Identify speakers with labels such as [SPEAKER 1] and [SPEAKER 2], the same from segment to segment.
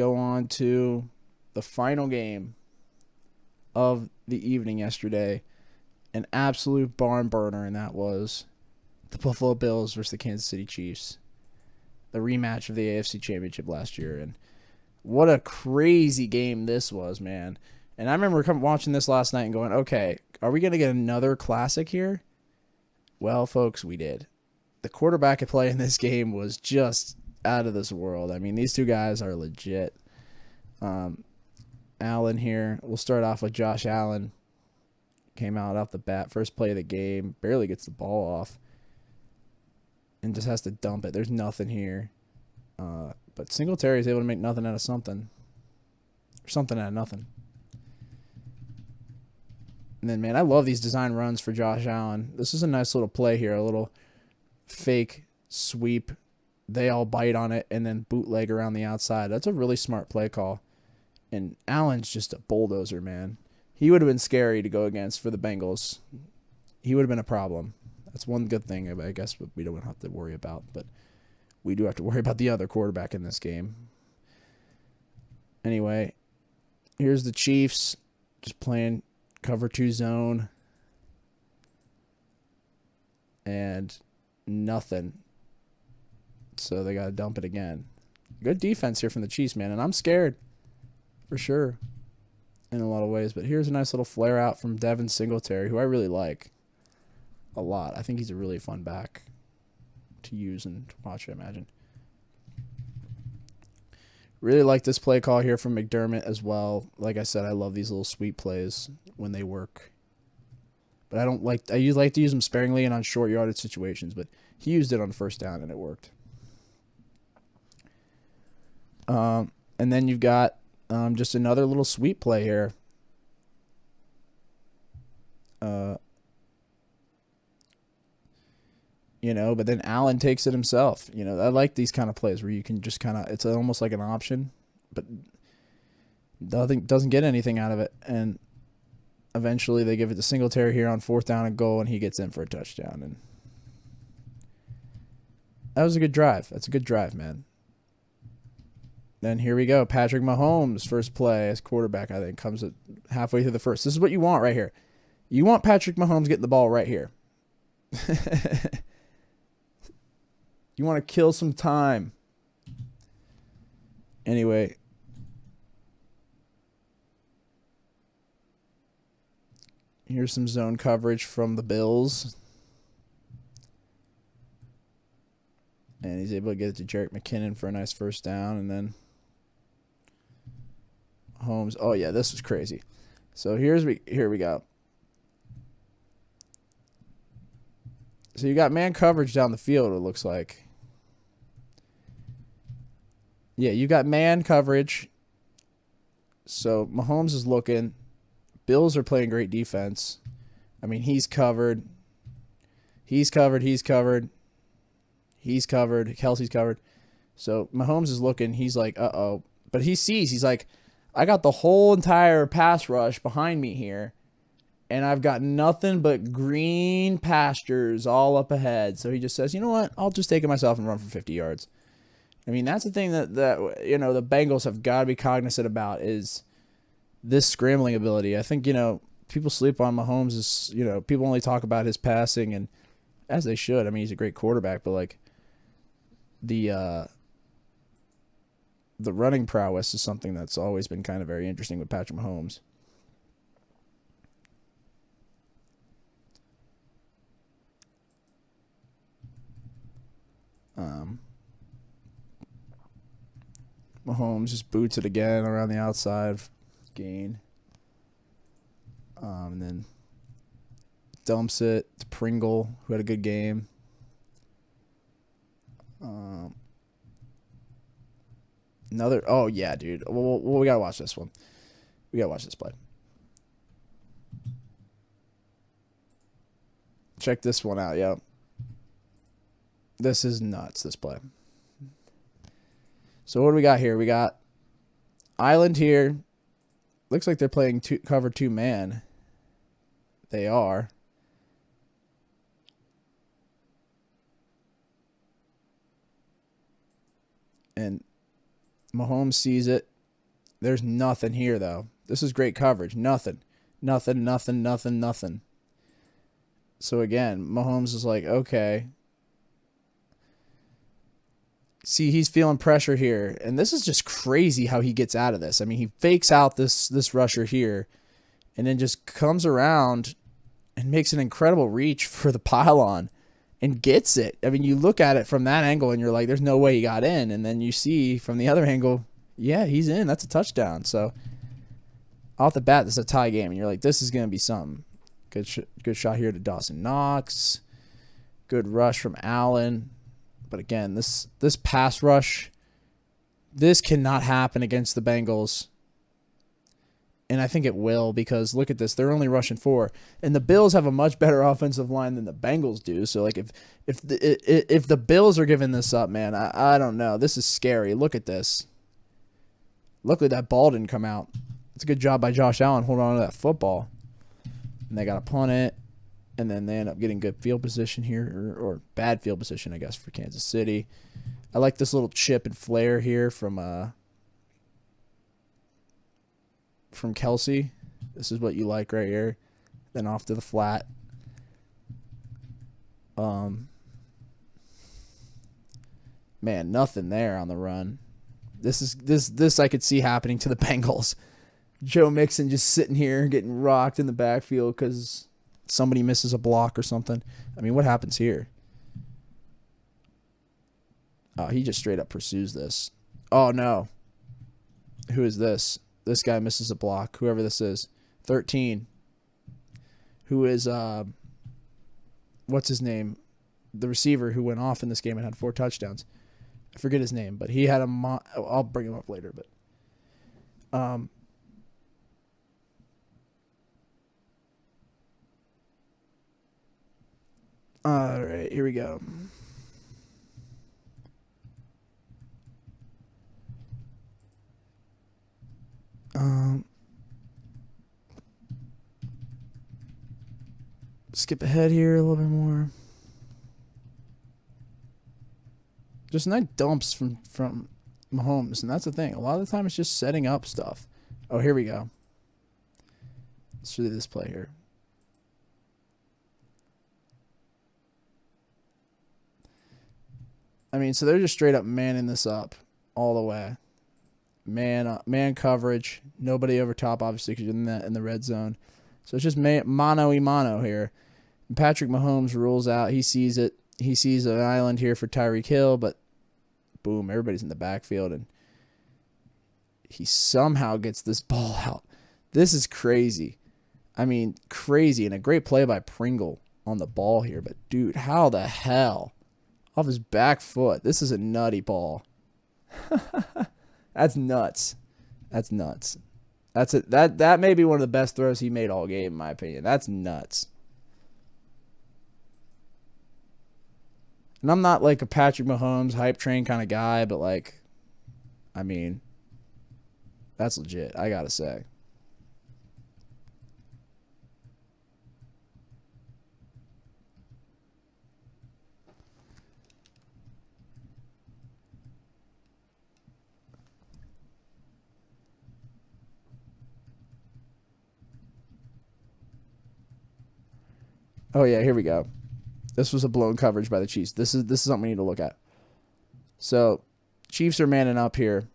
[SPEAKER 1] go on to the final game of the evening yesterday. An absolute barn burner, and that was the Buffalo Bills versus the Kansas City Chiefs. The rematch of the AFC Championship last year. And what a crazy game this was, man. And I remember watching this last night and going, okay, are we going to get another classic here? Well, folks, we did. The quarterback play in this game was just out of this world. I mean, these two guys are legit. Allen here. We'll start off with Josh Allen. Came out off the bat. First play of the game. Barely gets the ball off. And just has to dump it. There's nothing here. But Singletary is able to make nothing out of something. Or something out of nothing. And then, man, I love these design runs for Josh Allen. This is a nice little play here. A little fake sweep. They all bite on it and then bootleg around the outside. That's a really smart play call. And Allen's just a bulldozer, man. He would have been scary to go against for the Bengals. He would have been a problem. That's one good thing, I guess, we don't have to worry about. But we do have to worry about the other quarterback in this game. Anyway, here's the Chiefs just playing cover 2 zone. And nothing. So they got to dump it again. Good defense here from the Chiefs, man. And I'm scared. For sure. In a lot of ways. But here's a nice little flare out from Devin Singletary, who I really like a lot. I think he's a really fun back to use and to watch, I imagine. Really like this play call here from McDermott as well. Like I said, I love these little sweep plays when they work. But I like to use them sparingly and on short yardage situations, but he used it on first down and it worked. And then you've got just another little sweep play here. But then Allen takes it himself. I like these kind of plays where you can just kind of, it's almost like an option, but doesn't get anything out of it. And eventually they give it to Singletary here on 4th down and goal, and he gets in for a touchdown. And that was a good drive. That's a good drive, man. Then here we go. Patrick Mahomes, first play as quarterback, I think, comes at halfway through the first. This is what you want right here. You want Patrick Mahomes getting the ball right here. You want to kill some time. Anyway. Here's some zone coverage from the Bills. And he's able to get it to Jerick McKinnon for a nice first down. And then Holmes. Oh, yeah, this was crazy. So here we go. So you got man coverage down the field, it looks like. Yeah, you got man coverage. So Mahomes is looking. Bills are playing great defense. I mean, he's covered. He's covered. He's covered. He's covered. Kelsey's covered. So Mahomes is looking. He's like, uh-oh. But he sees. He's like, I got the whole entire pass rush behind me here. And I've got nothing but green pastures all up ahead. So he just says, you know what? I'll just take it myself and run for 50 yards. I mean, that's the thing that the Bengals have got to be cognizant about is this scrambling ability. I think, people sleep on Mahomes. People only talk about his passing, and as they should. I mean, he's a great quarterback, but like the running prowess is something that's always been kind of very interesting with Patrick Mahomes. Mahomes just boots it again around the outside, gain, and then dumps it to Pringle, who had a good game. Oh yeah, dude. Well, we gotta watch this one. We gotta watch this play. Check this one out, yo. This is nuts, this play. So what do we got here? We got Island here. Looks like they're playing cover 2 man. They are. And Mahomes sees it. There's nothing here, though. This is great coverage. Nothing. Nothing, nothing, nothing, nothing. So, again, Mahomes is like, okay. See, he's feeling pressure here. And this is just crazy how he gets out of this. I mean, he fakes out this rusher here and then just comes around and makes an incredible reach for the pylon and gets it. I mean, you look at it from that angle and you're like, there's no way he got in. And then you see from the other angle, yeah, he's in. That's a touchdown. So off the bat, this is a tie game. And you're like, this is going to be something. Good shot here to Dawson Knox. Good rush from Allen. But again, this pass rush, this cannot happen against the Bengals. And I think it will, because look at this. They're only rushing 4. And the Bills have a much better offensive line than the Bengals do. So, like, if the Bills are giving this up, man, I don't know. This is scary. Look at this. Luckily, that ball didn't come out. It's a good job by Josh Allen holding on to that football. And they got to punt it. And then they end up getting good field position here, or bad field position, I guess, for Kansas City. I like this little chip and flare here from Kelsey. This is what you like right here. Then off to the flat. Man, nothing there on the run. This I could see happening to the Bengals. Joe Mixon just sitting here getting rocked in the backfield because somebody misses a block or something. I mean, what happens here? Oh, he just straight up pursues this. Oh, no. Who is this? This guy misses a block. Whoever this is. 13. Who is, what's his name? The receiver who went off in this game and had 4 touchdowns. I forget his name, but he had I'll bring him up later, but all right, here we go. Skip ahead here a little bit more. Just nice dumps from Mahomes, and that's the thing. A lot of the time it's just setting up stuff. Oh, here we go. Let's do this play here. I mean, so they're just straight up manning this up all the way. Man coverage. Nobody over top, obviously, because you're in the red zone. So it's just mano-y-mano here. And Patrick Mahomes rolls out. He sees it. He sees an island here for Tyreek Hill, but boom, everybody's in the backfield, and he somehow gets this ball out. This is crazy. I mean, crazy, and a great play by Pringle on the ball here. But, dude, how the hell? Off his back foot. This is a nutty ball. That's nuts. That's nuts. That's it. That may be one of the best throws he made all game, in my opinion. That's nuts. And I'm not like a Patrick Mahomes hype train kind of guy, but like, I mean, that's legit, I gotta say. Oh yeah, here we go. This was a blown coverage by the Chiefs. This is something we need to look at. So, Chiefs are manning up here,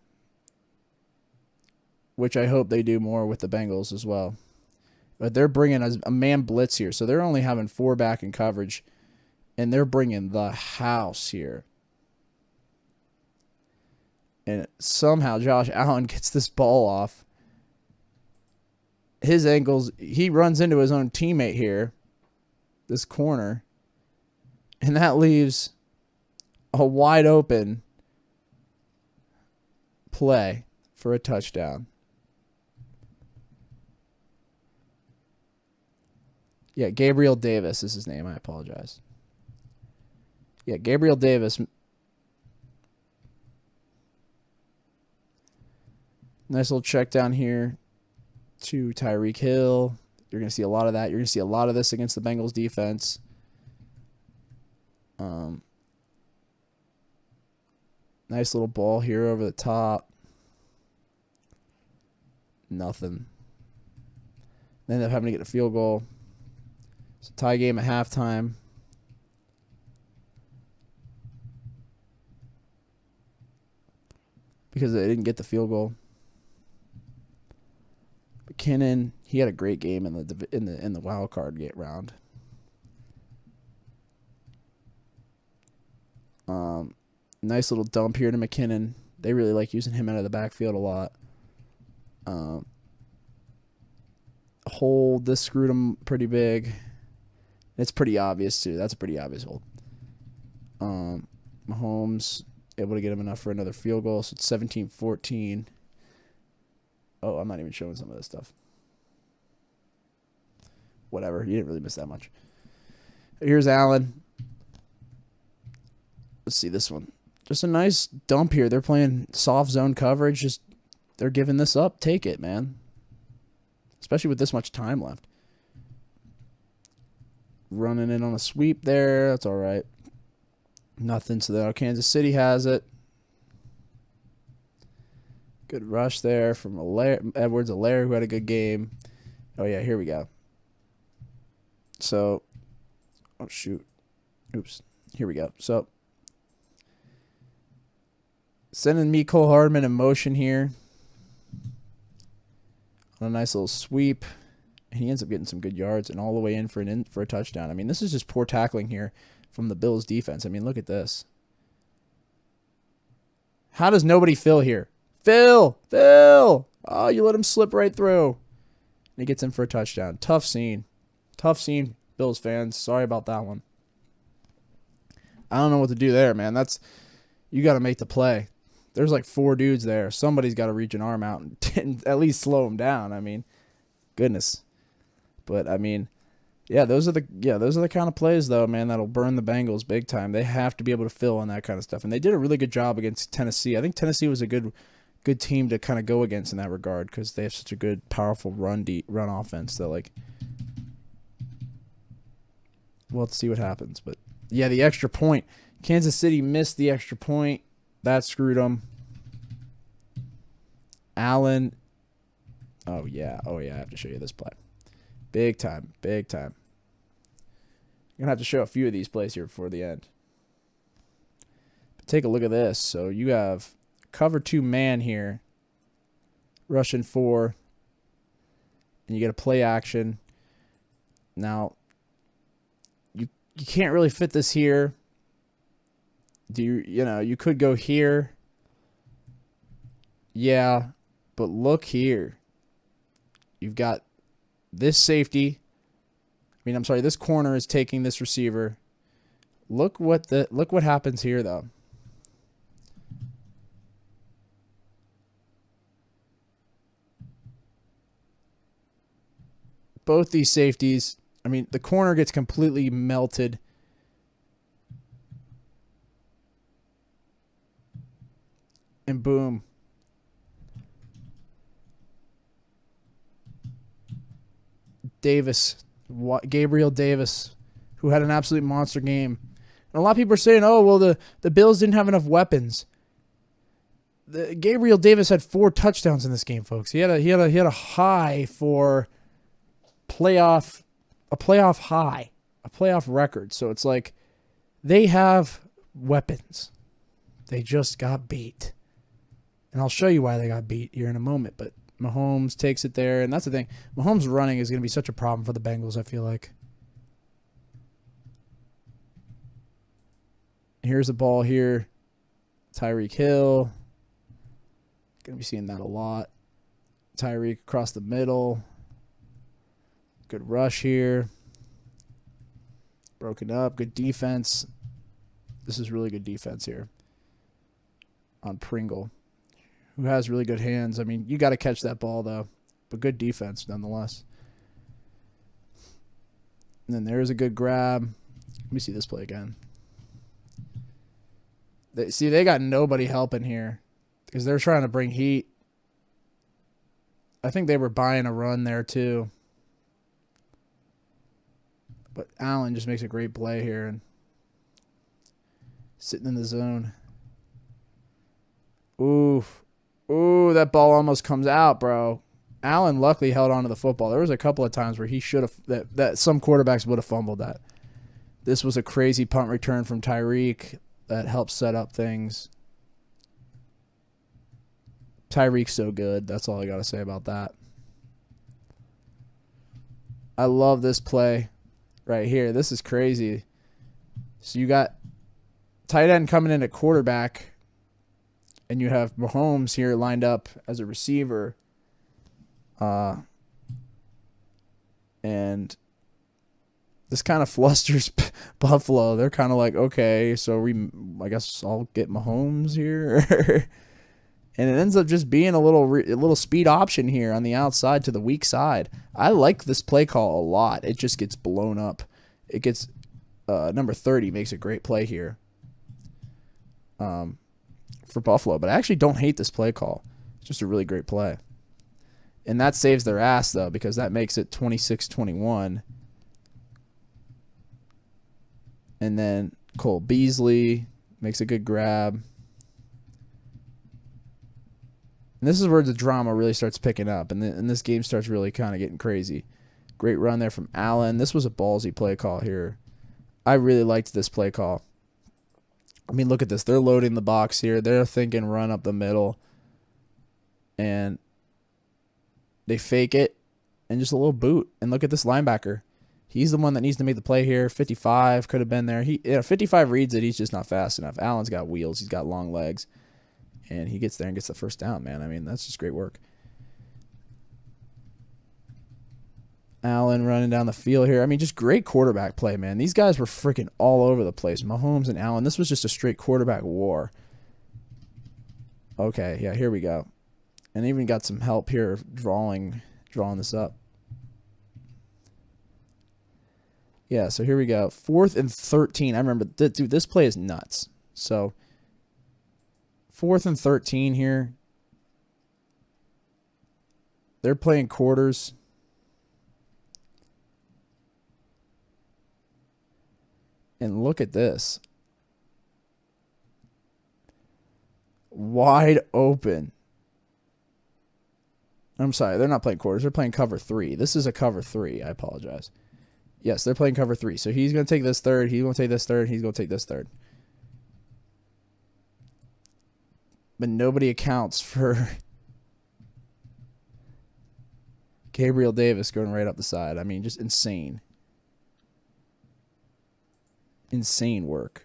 [SPEAKER 1] which I hope they do more with the Bengals as well. But they're bringing a man blitz here, so they're only having 4 back in coverage, and they're bringing the house here. And somehow Josh Allen gets this ball off. His ankles, he runs into his own teammate here, this corner. And that leaves a wide open play for a touchdown. Yeah, Gabriel Davis is his name. I apologize. Yeah, Gabriel Davis. Nice little check down here to Tyreek Hill. You're going to see a lot of that. You're going to see a lot of this against the Bengals defense. Nice little ball here over the top. Nothing. They ended up having to get a field goal. It's a tie game at halftime. Because they didn't get the field goal. McKinnon, he had a great game in the wild card round. Nice little dump here to McKinnon. They really like using him out of the backfield a lot. Hold, this screwed him pretty big. It's pretty obvious too. That's a pretty obvious hold. Mahomes able to get him enough for another field goal. So it's 17-14. Oh, I'm not even showing some of this stuff. Whatever. You didn't really miss that much. Here's Allen. Let's see this one. Just a nice dump here. They're playing soft zone coverage. Just they're giving this up. Take it, man. Especially with this much time left. Running in on a sweep there. That's all right. Nothing. So now Kansas City has it. Good rush there from Edwards-Helaire, who had a good game. Oh, yeah, here we go. So, oh, shoot. Oops. Here we go. So, sending Mecole Hardman in motion here. On a nice little sweep. And he ends up getting some good yards and all the way in for a touchdown. I mean, this is just poor tackling here from the Bills defense. I mean, look at this. How does nobody fill here? Phil! Oh, you let him slip right through. And he gets in for a touchdown. Tough scene, Bills fans. Sorry about that one. I don't know what to do there, man. You got to make the play. There's like 4 dudes there. Somebody's got to reach an arm out and at least slow him down. I mean, goodness. But I mean, yeah, those are the kind of plays though, man, that'll burn the Bengals big time. They have to be able to fill on that kind of stuff, and they did a really good job against Tennessee. I think Tennessee was a good team to kind of go against in that regard because they have such a good, powerful run offense that like. We'll have to see what happens, but yeah, the extra point. Kansas City missed the extra point. That screwed them. Allen. Oh yeah, I have to show you this play. Big time. I'm going to have to show a few of these plays here before the end. But take a look at this. So you have cover 2 man here. Rushing 4. And you get a play action. Now, you can't really fit this here. You could go here. Yeah, but look here. You've got this safety. This corner is taking this receiver. Look what happens here though. Both these safeties, the corner gets completely melted. And boom. Gabriel Davis, who had an absolute monster game. And a lot of people are saying, oh, well, the Bills didn't have enough weapons. Gabriel Davis had 4 touchdowns in this game, folks. He had a high for a playoff high, a playoff record. So it's like they have weapons. They just got beat. And I'll show you why they got beat here in a moment, but Mahomes takes it there, and that's the thing. Mahomes running is going to be such a problem for the Bengals, I feel like. Here's the ball here. Tyreek Hill. Going to be seeing that a lot. Tyreek across the middle. Good rush here. Broken up. Good defense. This is really good defense here on Pringle, who has really good hands. You got to catch that ball, though. But good defense, nonetheless. And then there's a good grab. Let me see this play again. They got nobody helping here because they're trying to bring heat. I think they were buying a run there, too. But Allen just makes a great play here and sitting in the zone. Oof. Ooh, that ball almost comes out, bro. Allen luckily held on to the football. There was a couple of times where he should have that some quarterbacks would have fumbled that. This was a crazy punt return from Tyreek that helped set up things. Tyreek's so good. That's all I got to say about that. I love this play right here. This is crazy. So you got tight end coming in at quarterback, and you have Mahomes here lined up as a receiver. And this kind of flusters Buffalo. They're kind of like, okay, so I guess I'll get Mahomes here. And it ends up just being a little speed option here on the outside to the weak side. I like this play call a lot. It just gets blown up. It gets number 30 makes a great play here for Buffalo. But I actually don't hate this play call. It's just a really great play. And that saves their ass, though, because that makes it 26-21. And then Cole Beasley makes a good grab. And this is where the drama really starts picking up, and this game starts really kind of getting crazy. Great run there from Allen. This was a ballsy play call here. I really liked this play call. I mean, look at this. They're loading the box here. They're thinking run up the middle. And they fake it, and just a little boot. And look at this linebacker. He's the one that needs to make the play here. 55 could have been there. 55 reads it. He's just not fast enough. Allen's got wheels. He's got long legs. And he gets there and gets the first down, man. I mean, that's just great work. Allen running down the field here. I mean, just great quarterback play, man. These guys were freaking all over the place. Mahomes and Allen. This was just a straight quarterback war. Okay, yeah, here we go. And even got some help here drawing this up. Yeah, so here we go. 4th and 13. I remember, dude, this play is nuts. So 4th and 13 here. They're playing quarters. And look at this. Wide open. I'm sorry, they're not playing quarters. They're playing cover 3. This is a cover 3. I apologize. Yes, they're playing cover 3. So he's going to take this third. He's going to take this third. He's going to take this third. But nobody accounts for Gabriel Davis going right up the side. I mean, just insane. Insane work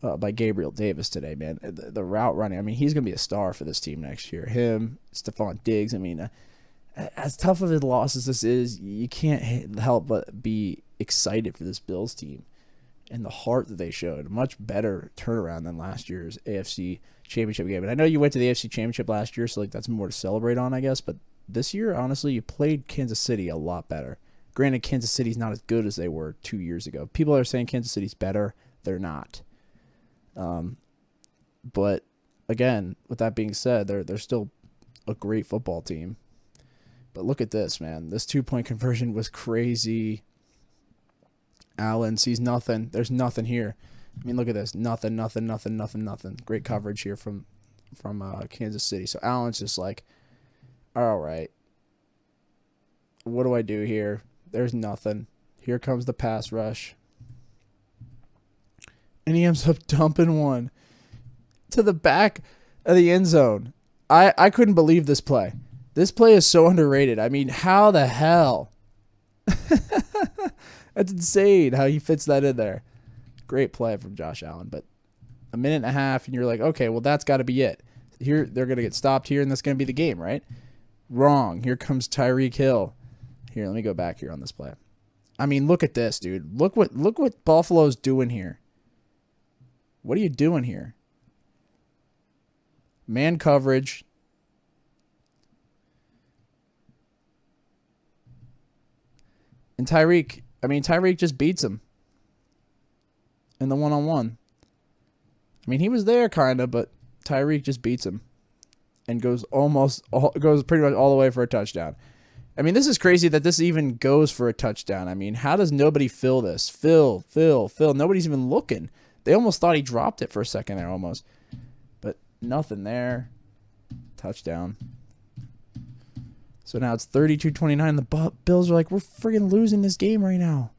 [SPEAKER 1] by Gabriel Davis today, man. The route running, I mean, he's going to be a star for this team next year. Him, Stephon Diggs, I mean, as tough of a loss as this is, you can't help but be excited for this Bills team. And the heart that they showed, much better turnaround than last year's AFC Championship game. And I know you went to the AFC Championship last year, so like that's more to celebrate on, I guess. But this year, honestly, you played Kansas City a lot better. Granted, Kansas City's not as good as they were 2 years ago. People are saying Kansas City's better. They're not. But again, with that being said, they're still a great football team. But look at this, man. This 2-point conversion was crazy. Allen sees nothing. There's nothing here. I mean, look at this. Nothing. Great coverage here from Kansas City. So Allen's just like, all right, what do I do here? There's nothing. Here comes the pass rush. And he ends up dumping one to the back of the end zone. I couldn't believe this play. This play is so underrated. I mean, how the hell? That's insane how he fits that in there. Great play from Josh Allen, but a minute and a half, and you're like, okay, well, that's got to be it. Here, they're going to get stopped here, and that's going to be the game, right? Wrong. Here comes Tyreek Hill. Here, let me go back here on this play. I mean, look at this, dude. Look what Buffalo's doing here. What are you doing here? Man coverage. And Tyreek just beats him in the one-on-one. I mean, he was there kind of, but Tyreek just beats him and goes pretty much all the way for a touchdown. I mean, this is crazy that this even goes for a touchdown. I mean, how does nobody fill this? Fill. Nobody's even looking. They almost thought he dropped it for a second there almost. But nothing there. Touchdown. So now it's 32-29. The Bills are like, we're friggin' losing this game right now.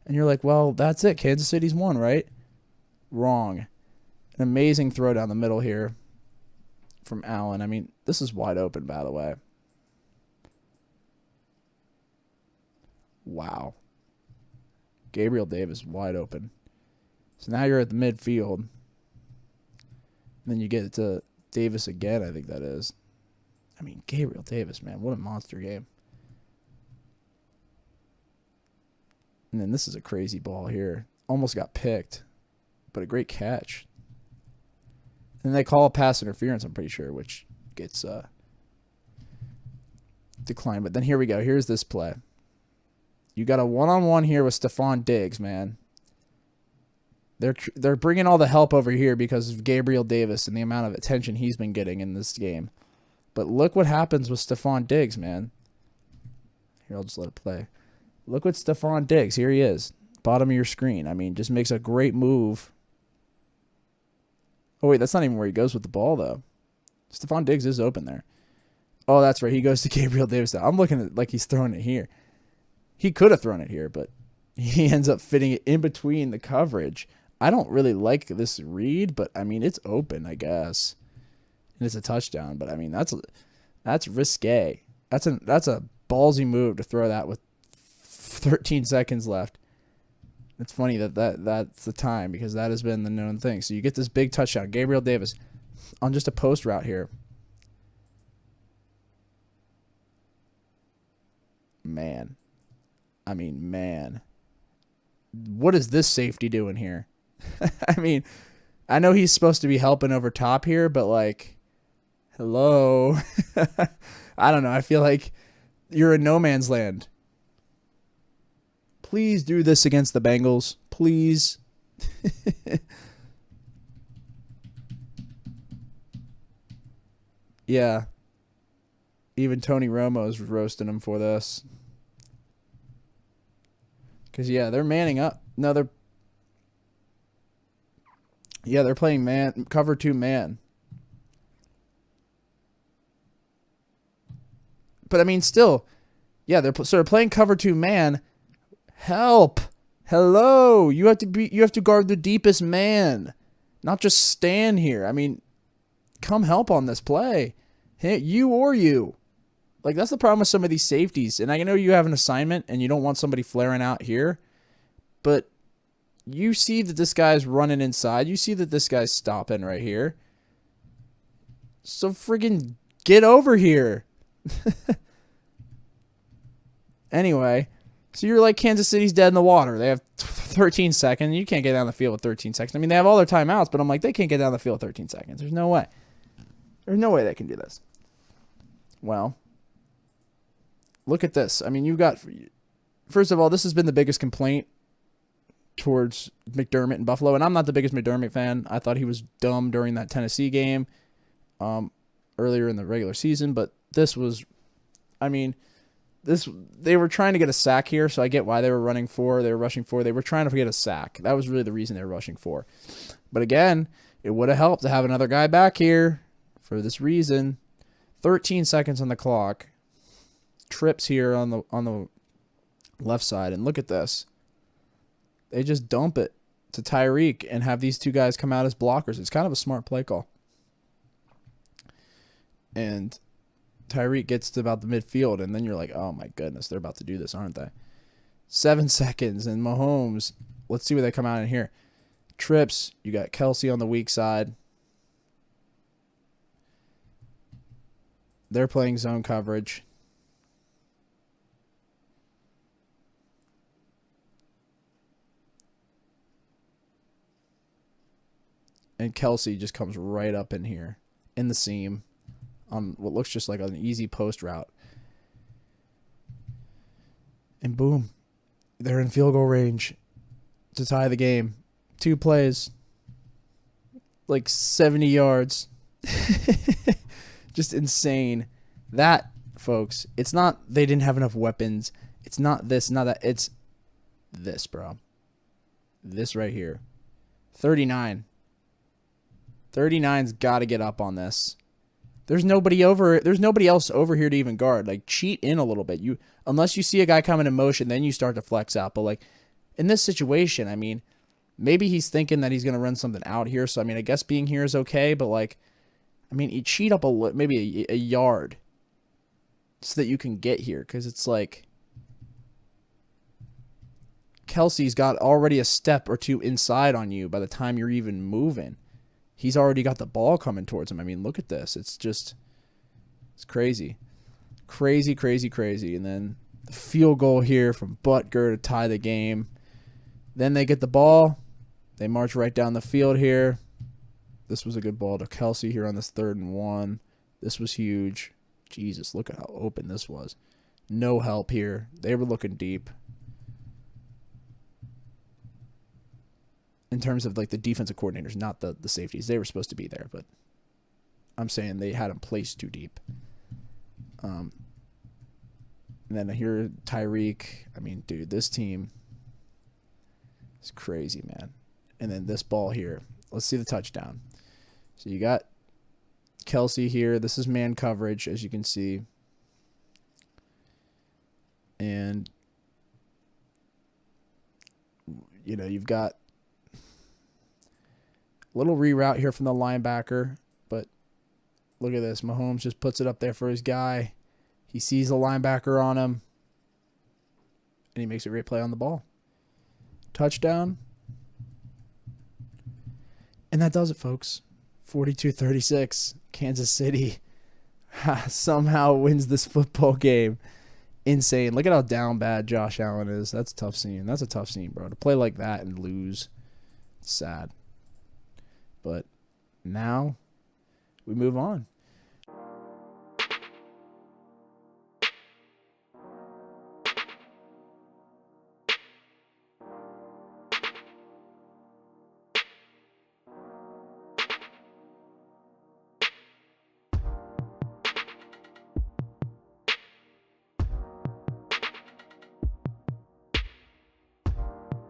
[SPEAKER 1] And you're like, well, that's it. Kansas City's won, right? Wrong. An amazing throw down the middle here from Allen. I mean, this is wide open, by the way. Wow. Gabriel Davis wide open. So now you're at the midfield. And then you get to Davis again, I think that is. I mean, Gabriel Davis, man, what a monster game. And then this is a crazy ball here. Almost got picked, but a great catch. And they call a pass interference, I'm pretty sure, which gets declined. But then here we go. Here's this play. You got a one-on-one here with Stephon Diggs, man. They're bringing all the help over here because of Gabriel Davis and the amount of attention he's been getting in this game. But look what happens with Stephon Diggs, man. Here, I'll just let it play. Look what Stephon Diggs. Here he is. Bottom of your screen. I mean, just makes a great move. Oh, wait, that's not even where he goes with the ball, though. Stephon Diggs is open there. Oh, that's right. He goes to Gabriel Davis now. I'm looking at it like he's throwing it here. He could have thrown it here, but he ends up fitting it in between the coverage. I don't really like this read, but, I mean, it's open, I guess. And it's a touchdown, but I mean that's risque. That's a ballsy move to throw that with 13 seconds left. It's funny that's the time because that has been the known thing. So you get this big touchdown, Gabriel Davis, on just a post route here. Man, I mean, man, what is this safety doing here? I mean, I know he's supposed to be helping over top here, but like. Hello. I don't know. I feel like you're in no man's land. Please do this against the Bengals. Please. Yeah. Even Tony Romo's roasting him for this. Because, yeah, they're manning up. No, they're playing cover 2 man. But I mean, still, yeah, they're sort of playing cover 2 man. Help! Hello! You have to guard the deepest man, not just stand here. I mean, come help on this play, hey, you or you. Like that's the problem with some of these safeties. And I know you have an assignment and you don't want somebody flaring out here, but you see that this guy's running inside. You see that this guy's stopping right here. So friggin' get over here. Anyway, so you're like Kansas City's dead in the water. They have 13 seconds. You can't get down the field with 13 seconds. I mean, they have all their timeouts, but I'm like, they can't get down the field with 13 seconds. There's no way. There's no way they can do this. Well, look at this. I mean, first of all, this has been the biggest complaint towards McDermott in Buffalo, and I'm not the biggest McDermott fan. I thought he was dumb during that Tennessee game earlier in the regular season, but this was, I mean, they were trying to get a sack here, so I get why they were rushing for. They were trying to get a sack. That was really the reason they were rushing for. But again, it would have helped to have another guy back here for this reason. 13 seconds on the clock. Trips here on the left side, and look at this. They just dump it to Tyreek and have these two guys come out as blockers. It's kind of a smart play call. And Tyreek gets to about the midfield, and then you're like, oh my goodness, they're about to do this, aren't they? 7 seconds, and Mahomes, let's see where they come out in here. Trips, you got Kelsey on the weak side. They're playing zone coverage. And Kelsey just comes right up in here, in the seam, on what looks just like an easy post route. And boom, they're in field goal range to tie the game. 2 plays, like 70 yards. Just insane. That, folks, it's not they didn't have enough weapons. It's not this, not that. It's this, bro. This right here. 39. 39's got to get up on this. There's nobody else over here to even guard. Like, cheat in a little bit. Unless you see a guy coming in motion, then you start to flex out. But like in this situation, I mean, maybe he's thinking that he's gonna run something out here. So I mean, I guess being here is okay. But like, I mean, you cheat up maybe a yard so that you can get here, because it's like Kelsey's got already a step or two inside on you by the time you're even moving. He's already got the ball coming towards him. I mean, look at this. It's crazy. Crazy, crazy, crazy. And then the field goal here from Butker to tie the game. Then they get the ball. They march right down the field here. This was a good ball to Kelsey here on this 3rd and 1. This was huge. Jesus, look at how open this was. No help here. They were looking deep. In terms of like the defensive coordinators, not the safeties. They were supposed to be there, but I'm saying they had them placed too deep. And then here, Tyreek. I mean, dude, this team is crazy, man. And then this ball here. Let's see the touchdown. So you got Kelsey here. This is man coverage, as you can see. And, you know, you've got little reroute here from the linebacker, but look at this. Mahomes just puts it up there for his guy. He sees the linebacker on him, and he makes a great play on the ball. Touchdown. And that does it, folks. 42-36. Kansas City somehow wins this football game. Insane. Look at how down bad Josh Allen is. That's a tough scene. That's a tough scene, bro. To play like that and lose, it's sad. But now we move on.